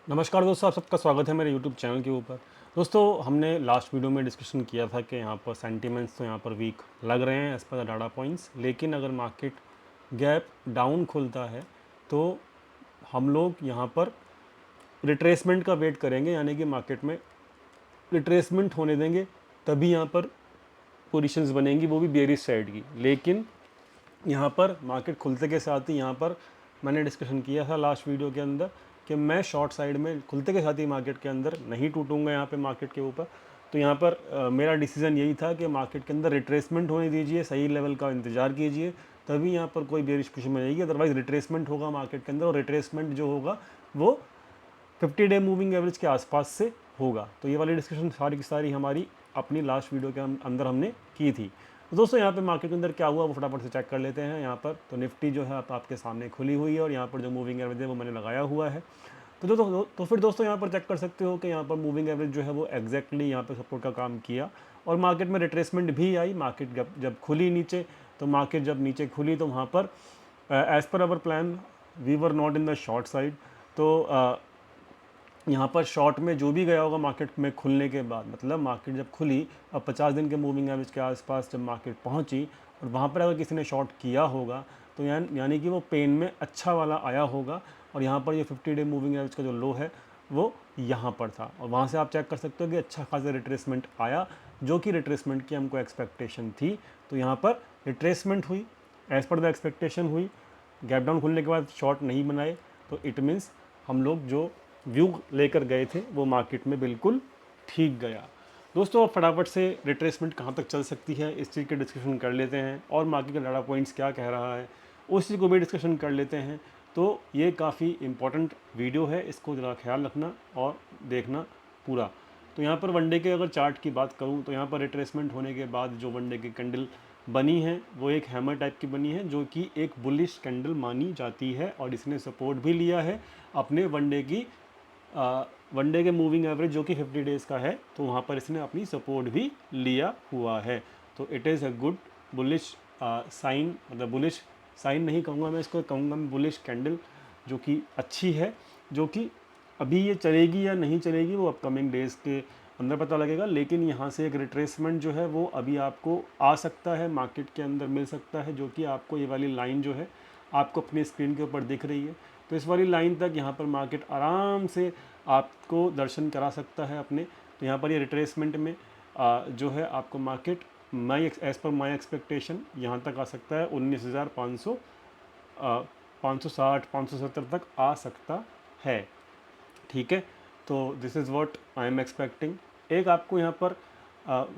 नमस्कार दोस्तों, आप सबका स्वागत है मेरे यूट्यूब चैनल के ऊपर। दोस्तों, हमने लास्ट वीडियो में डिस्कशन किया था कि यहाँ पर सेंटीमेंट्स तो यहाँ पर वीक लग रहे हैं as per the data points, लेकिन अगर मार्केट गैप डाउन खुलता है तो हम लोग यहाँ पर रिट्रेसमेंट का वेट करेंगे, यानी कि मार्केट में रिट्रेसमेंट होने देंगे, तभी यहाँ पर पोजीशंस बनेंगी, वो भी बेयरिश साइड की। लेकिन यहाँ पर मार्केट खुलते के साथ ही यहाँ पर मैंने डिस्कशन किया था लास्ट वीडियो के अंदर कि मैं शॉर्ट साइड में खुलते के साथ ही मार्केट के अंदर नहीं टूटूंगा यहाँ पे मार्केट के ऊपर। तो यहाँ पर मेरा डिसीजन यही था कि मार्केट के अंदर रिट्रेसमेंट होने दीजिए, सही लेवल का इंतजार कीजिए, तभी यहाँ पर कोई बेरिश पोजीशन में जाएगी। अदरवाइज रिट्रेसमेंट होगा मार्केट के अंदर, और रिट्रेसमेंट जो होगा वो 50 डे मूविंग एवरेज के आसपास से होगा। तो ये वाली डिस्कशन सारी की सारी हमारी अपनी लास्ट वीडियो के अंदर हमने की थी। तो दोस्तों, यहाँ पे मार्केट के अंदर क्या हुआ वो फटाफट से चेक कर लेते हैं। यहाँ पर तो निफ्टी जो है आपके सामने खुली हुई है, और यहाँ पर जो मूविंग एवरेज है वो मैंने लगाया हुआ है। तो फिर दोस्तों यहाँ पर चेक कर सकते हो कि यहाँ पर मूविंग एवरेज जो है वो एग्जैक्टली यहाँ पर सपोर्ट का काम किया, और मार्केट में रिट्रेसमेंट भी आई। मार्केट जब खुली नीचे, तो मार्केट जब नीचे खुली तो वहाँ पर as per our plan we were not in the short side. तो यहाँ पर शॉर्ट में जो भी गया होगा मार्केट में खुलने के बाद, मतलब मार्केट जब खुली, अब 50 दिन के मूविंग एवरेज के आसपास जब मार्केट पहुँची, और वहाँ पर अगर किसी ने शॉर्ट किया होगा तो यानी कि वो पेन में अच्छा वाला आया होगा। और यहाँ पर ये 50 डे मूविंग एवरेज का जो लो है वो यहाँ पर था, और वहाँ से आप चेक कर सकते हो कि अच्छा खासा रिट्रेसमेंट आया, जो कि रिट्रेसमेंट की हमको एक्सपेक्टेशन थी। तो यहाँ पर रिट्रेसमेंट हुई, एज़ पर द एक्सपेक्टेशन हुई। गैप डाउन खुलने के बाद शॉर्ट नहीं बनाए, तो इट मीन्स हम लोग जो व्यू लेकर गए थे वो मार्केट में बिल्कुल ठीक गया। दोस्तों, अब फटाफट से रिट्रेसमेंट कहाँ तक चल सकती है इस चीज़ के डिस्कशन कर लेते हैं, और मार्केट का डाटा पॉइंट्स क्या कह रहा है उस चीज़ को भी डिस्कशन कर लेते हैं। तो ये काफ़ी इंपॉर्टेंट वीडियो है, इसको ज़रा ख्याल रखना और देखना पूरा। तो यहाँ पर वनडे के अगर चार्ट की बात करूँ तो यहाँ पर रिट्रेसमेंट होने के बाद जो वनडे की कैंडल बनी है वो एक हैमर टाइप की बनी है, जो कि एक बुलिश कैंडल मानी जाती है, और इसने सपोर्ट भी लिया है अपने वनडे के मूविंग एवरेज जो कि 50 डेज़ का है, तो वहाँ पर इसने अपनी सपोर्ट भी लिया हुआ है। तो it is a good bullish sign, मतलब बुलिश साइन नहीं कहूँगा मैं इसको, कहूँगा मैं बुलिश कैंडल, जो कि अच्छी है, जो कि अभी ये चलेगी या नहीं चलेगी वो अपकमिंग डेज़ के अंदर पता लगेगा। लेकिन यहाँ से एक रिट्रेसमेंट जो है वो अभी आपको आ सकता है, मार्केट के अंदर मिल सकता है, जो कि आपको ये वाली लाइन जो है आपको अपनी स्क्रीन के ऊपर दिख रही है। तो इस वाली लाइन तक यहाँ पर मार्केट आराम से आपको दर्शन करा सकता है अपने। तो यहाँ पर ये रिट्रेसमेंट में जो है आपको market as per my expectation यहाँ तक आ सकता है 19,500 560 570 तक आ सकता है। ठीक है, तो this is what I am expecting. एक आपको यहाँ पर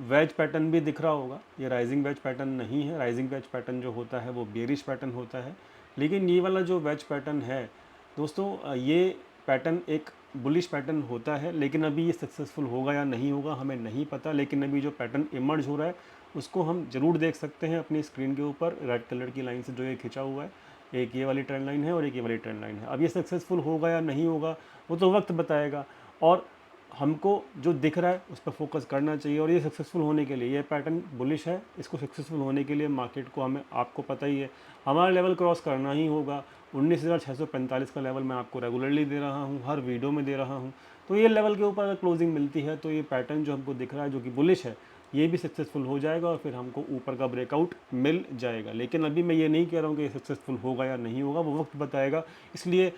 वेज पैटर्न भी दिख रहा होगा, ये राइजिंग वेज पैटर्न नहीं है। राइजिंग वेज पैटर्न जो होता है वो बेरिश पैटर्न होता है, लेकिन ये वाला जो वेज पैटर्न है दोस्तों, ये पैटर्न एक बुलिश पैटर्न होता है। लेकिन अभी ये सक्सेसफुल होगा या नहीं होगा हमें नहीं पता, लेकिन अभी जो पैटर्न इमर्ज हो रहा है उसको हम ज़रूर देख सकते हैं अपनी स्क्रीन के ऊपर, रेड कलर की लाइन से जो ये खिंचा हुआ है। एक ये वाली ट्रेंड लाइन है और एक ये वाली ट्रेंड लाइन है। अब ये सक्सेसफुल होगा या नहीं होगा वो तो वक्त बताएगा, और हमको जो दिख रहा है उस पर फोकस करना चाहिए। और ये सक्सेसफुल होने के लिए, ये पैटर्न बुलिश है, इसको सक्सेसफुल होने के लिए मार्केट को, हमें, आपको पता ही है, हमारा लेवल क्रॉस करना ही होगा। 19,645 का लेवल मैं आपको रेगुलरली दे रहा हूँ, हर वीडियो में दे रहा हूँ। तो ये लेवल के ऊपर अगर क्लोजिंग मिलती है तो ये पैटर्न जो हमको दिख रहा है जो कि बुलिश है, ये भी सक्सेसफुल हो जाएगा, और फिर हमको ऊपर का ब्रेकआउट मिल जाएगा। लेकिन अभी मैं ये नहीं कह रहा हूँ कि ये सक्सेसफुल होगा या नहीं होगा, वो वक्त बताएगा। इसलिए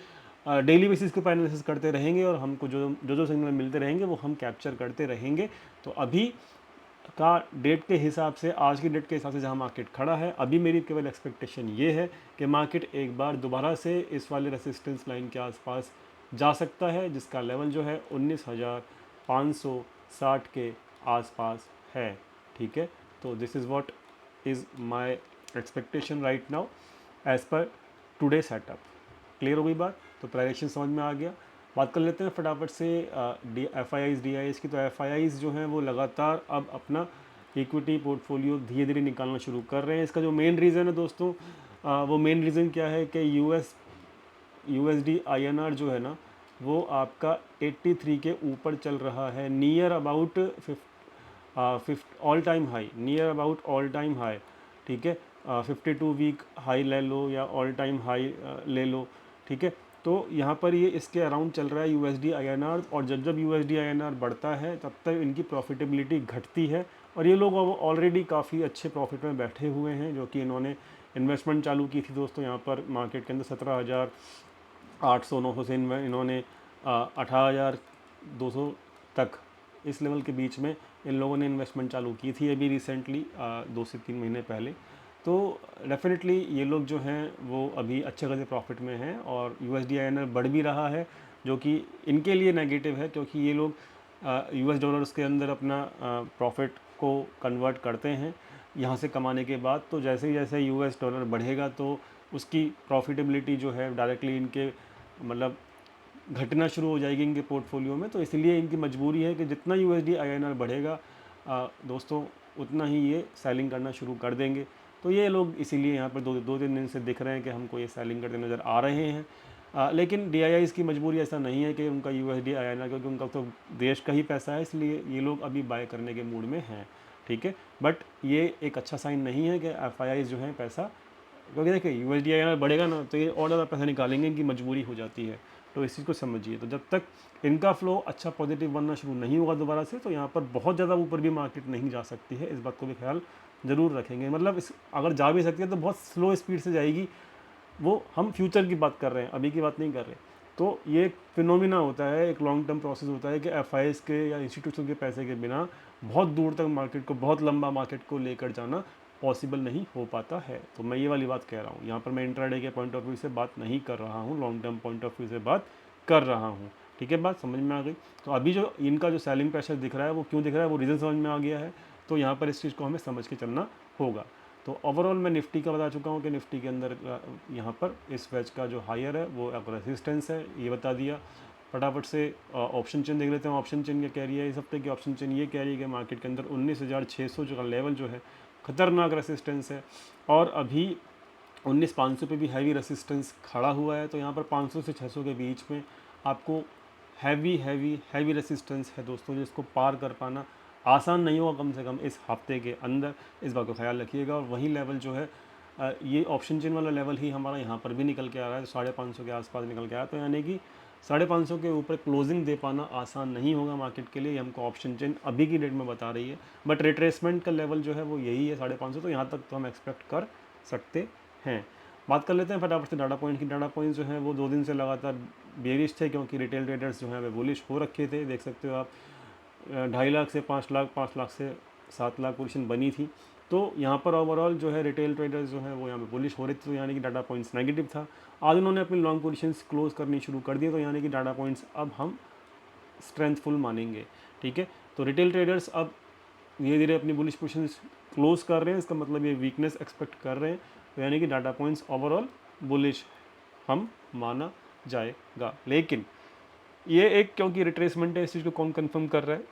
डेली बेसिस के ऊपर एनालिसिस करते रहेंगे, और हमको जो सिग्नल मिलते रहेंगे वो हम कैप्चर करते रहेंगे। तो अभी का डेट के हिसाब से, आज की डेट के हिसाब से जहां मार्केट खड़ा है, अभी मेरी केवल एक्सपेक्टेशन ये है कि मार्केट एक बार दोबारा से इस वाले रेसिस्टेंस लाइन के आसपास जा सकता है, जिसका लेवल जो है 19,560 के आसपास है। ठीक है, तो this is what is my expectation right now as per today setup. Clear हो गई बात? तो प्राइवेशन समझ में आ गया। बात कर लेते हैं फटाफट से F I eyes D I S की। तो एफ आई आईज़ जो हैं वो लगातार अब अपना इक्विटी पोर्टफोलियो धीरे धीरे निकालना शुरू कर रहे हैं। इसका जो मेन रीज़न है दोस्तों, वो मेन रीज़न क्या है कि U S D I N R जो है ना, वो आपका 83 के ऊपर चल रहा है, near about all time high, near about all time high. ठीक है, 52 वीक हाई ले लो या ऑल टाइम हाई ले लो। ठीक है, तो यहाँ पर ये इसके अराउंड चल रहा है यूएसडी आईएनआर, और जब जब यूएसडी आईएनआर बढ़ता है तब तक इनकी प्रॉफिटेबिलिटी घटती है, और ये लोग ऑलरेडी काफ़ी अच्छे प्रॉफिट में बैठे हुए हैं, जो कि इन्होंने इन्वेस्टमेंट चालू की थी दोस्तों यहाँ पर मार्केट के अंदर 17,800-900 से इन्होंने 18,200 तक, इस लेवल के बीच में इन लोगों ने इन्वेस्टमेंट चालू की थी अभी रिसेंटली 2 से 3 महीने पहले। तो डेफिनेटली ये लोग जो हैं वो अभी अच्छे खासे प्रॉफिट में हैं, और यूएसडी आईएनआर बढ़ भी रहा है, जो कि इनके लिए नेगेटिव है, क्योंकि ये लोग यूएस डॉलर्स के अंदर अपना प्रॉफिट को कन्वर्ट करते हैं यहाँ से कमाने के बाद। तो जैसे ही जैसे यूएस डॉलर बढ़ेगा तो उसकी प्रॉफिटेबिलिटी जो है डायरेक्टली इनके मतलब घटना शुरू हो जाएगी इनके पोर्टफोलियो में। तो इसलिए इनकी मजबूरी है कि जितना यूएसडी आईएनआर बढ़ेगा दोस्तों, उतना ही ये सेलिंग करना शुरू कर देंगे। तो ये लोग इसीलिए यहाँ पर दो तीन दिन से दिख रहे हैं कि हमको ये सेलिंग करते नज़र आ रहे हैं। लेकिन DIIs की मजबूरी ऐसा नहीं है कि उनका यूएसडी आईएनआर, क्योंकि उनका तो देश का ही पैसा है, इसलिए ये लोग अभी बाय करने के मूड में हैं, ठीक है। बट ये एक अच्छा साइन नहीं है कि FIIs जो हैं पैसा, क्योंकि देखिए यूएसडी आईएनआर बढ़ेगा ना तो ये और ज़्यादा पैसा निकालेंगे, इनकी मजबूरी हो जाती है। तो इस चीज़ को समझिए। तो जब तक इनका फ्लो अच्छा पॉजिटिव बनना शुरू नहीं होगा दोबारा से, तो यहाँ पर बहुत ज़्यादा ऊपर भी मार्केट नहीं जा सकती है, इस बात को भी ख्याल ज़रूर रखेंगे। मतलब इस अगर जा भी सकती है तो बहुत स्लो स्पीड से जाएगी, वो हम फ्यूचर की बात कर रहे हैं, अभी की बात नहीं कर रहे। तो ये एक फिनोमिना होता है, एक लॉन्ग टर्म प्रोसेस होता है कि FIs के या इंस्टीट्यूशन के पैसे के बिना बहुत दूर तक मार्केट को, बहुत लंबा मार्केट को लेकर जाना पॉसिबल नहीं हो पाता है। तो मैं ये वाली बात कह रहा हूँ, यहाँ पर मैं इंट्राडे के पॉइंट ऑफ व्यू से बात नहीं कर रहा हूँ, long term point of view से बात कर रहा हूँ, ठीक है। बात समझ में आ गई। तो अभी जो इनका जो सेलिंग प्रेशर दिख रहा है वो क्यों दिख रहा है, वो रीज़न समझ में आ गया है। तो यहाँ पर इस चीज़ को हमें समझ के चलना होगा। तो ओवरऑल मैं निफ्टी का बता चुका हूँ कि निफ्टी के अंदर यहाँ पर इस वेज का जो हायर है वो एक रेजिस्टेंस है, ये बता दिया। फटाफट से ऑप्शन चेन देख लेते हैं। ऑप्शन चेन क्या कह रही है इस हफ्ते की? ऑप्शन चेन ये कह रही है कि मार्केट के अंदर 19,600 जो लेवल जो है खतरनाक रेसिस्टेंस है, और अभी 19,500 पे भी हैवी रेसिस्टेंस खड़ा हुआ है। तो यहाँ पर 500 से 600 के बीच में आपको हैवी रेसिस्टेंस है दोस्तों, जिसको पार कर पाना आसान नहीं होगा कम से कम इस हफ्ते के अंदर, इस बात को ख्याल रखिएगा। और वही लेवल जो है ये ऑप्शन चेन वाला लेवल ही हमारा यहाँ पर भी निकल के आ रहा है, 550 के आसपास निकल के आया। तो यानी कि 550 के ऊपर क्लोजिंग दे पाना आसान नहीं होगा मार्केट के लिए, ये हमको ऑप्शन चेन अभी की डेट में बता रही है। बट रिट्रेसमेंट का लेवल जो है वो यही है 550, तो यहाँ तक तो हम एक्सपेक्ट कर सकते हैं। बात कर लेते हैं फटाफट से डाटा पॉइंट की। डाटा पॉइंट्स जो हैं वो 2 दिन से लगातार बेरिश थे, क्योंकि रिटेल ट्रेडर्स जो हैं वे बुलिश हो रखे थे। देख सकते हो आप 2.5 लाख से 5 लाख, 5 लाख से 7 लाख पोजीशन बनी थी। तो यहाँ पर ओवरऑल जो है रिटेल ट्रेडर्स जो है वो यहाँ पे बुलिश हो रहे थे, तो यानी कि डाटा पॉइंट्स नेगेटिव था। आज उन्होंने अपनी लॉन्ग पोजीशंस क्लोज करनी शुरू कर दी, तो यानी कि डाटा पॉइंट्स अब हम स्ट्रेंथफुल मानेंगे, ठीक है। तो रिटेल ट्रेडर्स अब धीरे धीरे अपनी बुलिश पोजीशंस क्लोज कर रहे हैं, इसका मतलब ये वीकनेस एक्सपेक्ट कर रहे हैं, तो यानी कि डाटा पॉइंट्स ओवरऑल बुलिश हम माना जाएगा। लेकिन ये एक क्योंकि रिट्रेसमेंट है, इस चीज़ को कौन कंफर्म कर रहा है?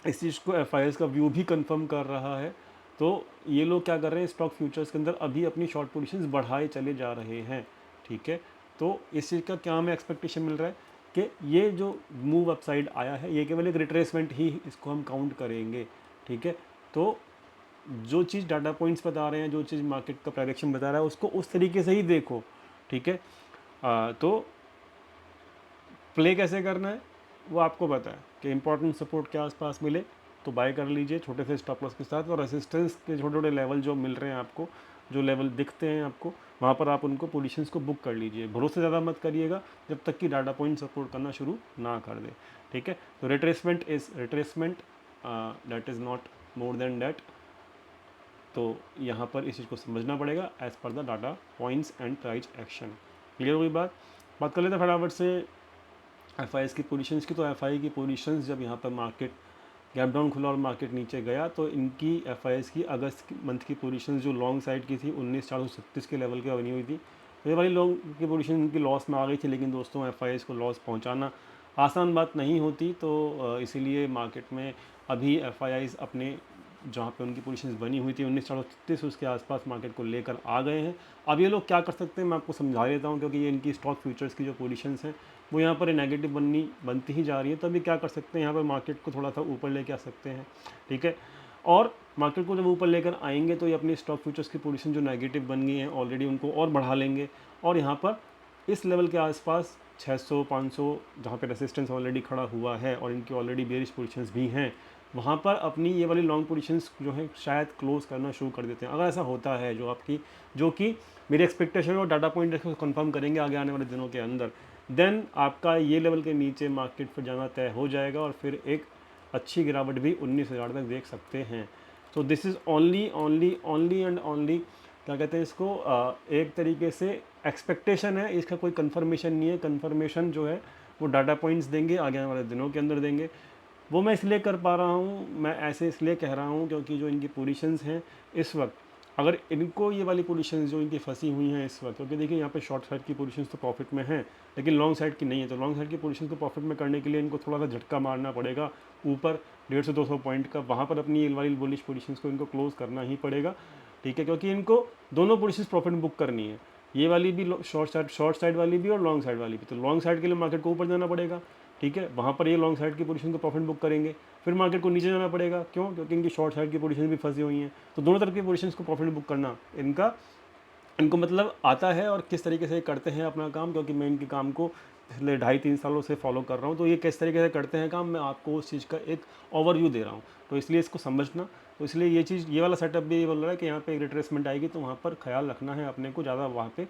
इस चीज़ को FIs का व्यू भी कंफर्म कर रहा है। तो ये लोग क्या कर रहे हैं, स्टॉक फ्यूचर्स के अंदर अभी अपनी शॉर्ट पोजीशंस बढ़ाए चले जा रहे हैं, ठीक है। तो इस चीज़ का क्या हमें एक्सपेक्टेशन मिल रहा है कि ये जो मूव अपसाइड आया है ये केवल एक रिट्रेसमेंट ही इसको हम काउंट करेंगे, ठीक है। तो जो चीज़ डाटा पॉइंट्स बता रहे हैं, जो चीज़ मार्केट का प्राइवेक्शन बता रहा है, उसको उस तरीके से ही देखो, ठीक है। तो प्ले कैसे करना है वो आपको पता है कि इंपॉर्टेंट सपोर्ट के आसपास मिले तो बाय कर लीजिए छोटे से स्टॉप लॉस के साथ, और रेसिस्टेंस के छोटे छोटे लेवल जो मिल रहे हैं आपको, जो लेवल दिखते हैं आपको, वहाँ पर आप उनको पोजीशंस को बुक कर लीजिए। भरोसे ज़्यादा मत करिएगा जब तक कि डाटा पॉइंट सपोर्ट करना शुरू ना कर दे, ठीक है। तो retracement is retracement, that is not more than that. तो यहाँ पर इस चीज़ को समझना पड़ेगा as per the data points and price action. Clear हुई बात कर लेते हैं फटाफट से FIs की पोजीशंस की। तो FI की पोजीशंस जब यहाँ पर मार्केट गैप डाउन खुला और मार्केट नीचे गया, तो इनकी FIs की अगस्त मंथ की पोजीशंस जो लॉन्ग साइड की थी 19,436 के लेवल की बनी हुई थी, तो ये वाली लॉन्ग की पोजीशन इनकी लॉस में आ गई थी। लेकिन दोस्तों FIs को लॉस पहुँचाना आसान बात नहीं होती, तो इसीलिए मार्केट में अभी FIs अपने जहाँ पे उनकी पोजीशंस बनी हुई थी 19,436 उसके आसपास मार्केट को लेकर आ गए हैं। अब ये लोग क्या कर सकते हैं मैं आपको समझा देता हूँ, क्योंकि ये इनकी स्टॉक फ्यूचर्स की जो पोजीशंस हैं वो यहाँ पर नेगेटिव बनती ही जा रही है। तो अभी क्या कर सकते हैं, यहाँ पर मार्केट को थोड़ा सा ऊपर लेके आ सकते हैं, ठीक है। और मार्केट को जब ऊपर लेकर आएंगे तो ये अपनी स्टॉक फ्यूचर्स की पोजीशन जो नेगेटिव बन गई हैं ऑलरेडी उनको और बढ़ा लेंगे, और यहाँ पर इस लेवल के आसपास 600 500 जहाँ पे रेसिस्टेंस ऑलरेडी खड़ा हुआ है और इनकी ऑलरेडी बेरिश पोजीशंस भी हैं, वहाँ पर अपनी ये वाली लॉन्ग पोजीशंस जो है शायद क्लोज करना शुरू कर देते हैं। अगर ऐसा होता है जो कि मेरी एक्सपेक्टेशन और डाटा पॉइंट इसको कंफर्म करेंगे आगे आने वाले दिनों के अंदर, देन आपका ये लेवल के नीचे मार्केट फिर जाना तय हो जाएगा और फिर एक अच्छी गिरावट भी 19,000 तक देख सकते हैं। तो this is only only only and only क्या कहते हैं इसको, एक तरीके से एक्सपेक्टेशन है, इसका कोई कंफर्मेशन नहीं है। कंफर्मेशन जो है वो डाटा पॉइंट्स देंगे, आगे आने वाले दिनों के अंदर देंगे। वो मैं इसलिए कर पा रहा हूँ, मैं ऐसे इसलिए कह रहा हूँ क्योंकि जो इनकी पोजीशंस हैं इस वक्त, अगर इनको ये वाली पोजीशंस जो इनकी फंसी हुई हैं इस वक्त, क्योंकि देखिए यहाँ पे शॉर्ट साइड की पोजीशंस तो प्रॉफिट में हैं लेकिन लॉन्ग साइड की नहीं है, तो लॉन्ग साइड की पोजीशन को प्रॉफिट में करने के लिए इनको थोड़ा सा झटका मारना पड़ेगा ऊपर 150-200 पॉइंट का, वहाँ पर अपनी ये वाली बुलिश पोजीशंस को इनको क्लोज करना ही पड़ेगा, ठीक है, क्योंकि इनको दोनों पोजीशंस प्रॉफिट में बुक करनी है, ये वाली भी शॉर्ट साइड वाली भी और लॉन्ग साइड वाली भी। तो लॉन्ग साइड के लिए मार्केट को ऊपर जाना पड़ेगा, ठीक है, वहाँ पर ये लॉन्ग साइड की पोजीशन को प्रॉफिट बुक करेंगे, फिर मार्केट को नीचे जाना पड़ेगा, क्यों, क्योंकि इनकी शॉर्ट साइड की पोजीशन भी फंसी हुई हैं। तो दोनों तरफ की पोजीशंस को प्रॉफिट बुक करना इनको मतलब आता है और किस तरीके से करते हैं अपना काम, क्योंकि मैं इनके काम को पिछले 2.5-3 सालों से फॉलो कर रहा हूँ, तो ये किस तरीके से करते हैं काम, मैं आपको उस चीज़ का एक ओवरव्यू दे रहा हूँ, तो इसलिए इसको समझना। तो इसलिए ये चीज़, ये वाला सेटअप भी ये बोल रहा है कि यहाँ पे एक रिट्रेसमेंट आएगी तो वहाँ पर ख्याल रखना है अपने को, ज़्यादा वहाँ पे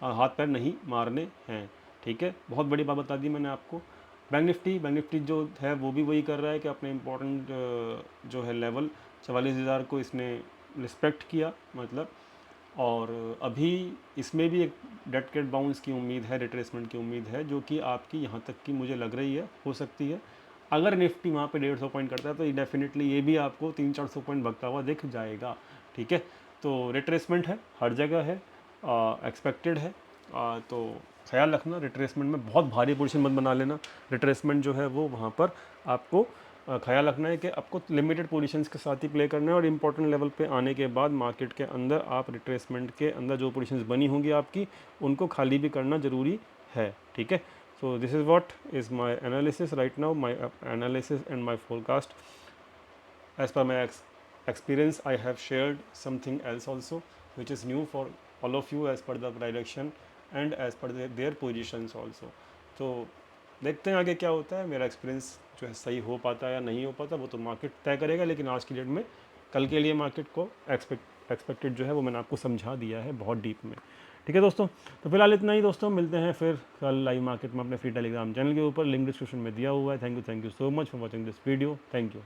हाथ पैर नहीं मारने हैं, ठीक है। बहुत बड़ी बात बता दी मैंने आपको। बैंक निफ्टी जो है वो भी वही कर रहा है कि अपने इम्पोर्टेंट जो है लेवल 44,000 को इसने रिस्पेक्ट किया, मतलब, और अभी इसमें भी एक डेड कैट बाउंस की उम्मीद है, रिट्रेसमेंट की उम्मीद है, जो कि आपकी यहाँ तक की मुझे लग रही है हो सकती है। अगर निफ्टी वहाँ पे 150 पॉइंट करता है तो डेफिनेटली ये भी आपको 300-400 पॉइंट भगता हुआ दिख जाएगा, ठीक है। तो रिट्रेसमेंट है, हर जगह है, एक्सपेक्टेड है, तो ख्याल रखना रिट्रेसमेंट में बहुत भारी पोजीशन मत बना लेना। रिट्रेसमेंट जो है वो वहाँ पर आपको ख्याल रखना है कि आपको लिमिटेड पोजीशंस के साथ ही प्ले करना है और इम्पोर्टेंट लेवल पे आने के बाद मार्केट के अंदर आप रिट्रेसमेंट के अंदर जो पोजीशंस बनी होंगी आपकी, उनको खाली भी करना ज़रूरी है, ठीक है। So this is what is my analysis right now, my analysis and my forecast as per my experience. I have shared something else also which is new for all of you as per the direction and as per their positions also. तो देखते हैं आगे क्या होता है, मेरा experience जो है सही हो पाता है या नहीं हो पाता वो तो मार्केट तय करेगा, लेकिन आज की डेट में कल के लिए मार्केट को एक्सपेक्टेड जो है वो मैंने आपको समझा दिया है बहुत डीप में, ठीक है दोस्तों। तो फिलहाल इतना ही दोस्तों, मिलते हैं फिर कल लाइव मार्केट में अपने फ्री टेलीग्राम चैनल के ऊपर, लिंक डिस्क्रिप्शन में दिया हुआ है। Thank you so much for watching this video, thank you.